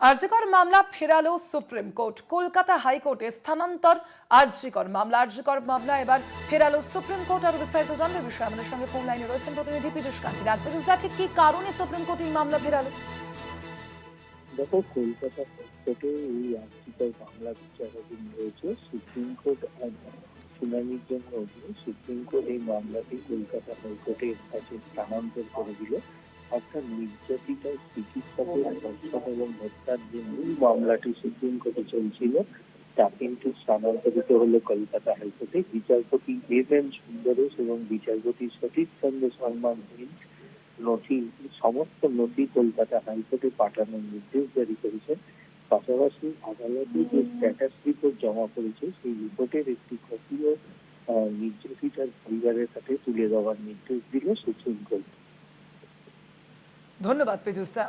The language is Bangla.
আরজিকর মামলা ফেরালো সুপ্রিম কোর্ট। কলকাতা হাইকোর্টে স্থানান্তর আরজিকর মামলা এবার ফেরালো সুপ্রিম কোর্ট। আর বিস্তারিত জানবে বিষয়ে আমাদের সঙ্গে ফোন লাইনে রয়েছেন প্রতিনিধি পীযূষ কান্তি। পীযূষ দা, ঠিক কি কারণে সুপ্রিম কোর্ট এই মামলা ফেরালো? দেখো, কলকাতা হাইকোর্টে এই আর্জিকর মামলা বিচারাধীন রয়েছে। সুপ্রিম কোর্ট শুনানির জন্য সুপ্রিম কোর্ট এই মামলাটি কলকাতা হাইকোর্টের কাছে স্থানান্তর করে দিল। অর্থাৎ নির্যাতিত চিকিৎসকের ধর্ষণ এবং হত্যার যে মূল মামলাটি সুপ্রিম কোর্টে চলছিল তা কিন্তু স্থানান্তরিত হলো কলকাতা হাইকোর্টে। বিচারপতি এম সুন্দরেশ এবং বিচারপতি সতীশ চন্দ্র শর্মার বেঞ্চ সমস্ত নথি কলকাতা হাইকোর্টে পাঠানোর নির্দেশ জারি করেছেন। পাশাপাশি আদালতে যে স্ট্যাটাস রিপোর্ট জমা করেছে সেই রিপোর্টের একটি কপিও নির্যাতিতার পরিবারের কাছে তুলে দেওয়ার নির্দেশ দিল সুপ্রিম কোর্ট। ধন্যবাদ পীযূষ দা।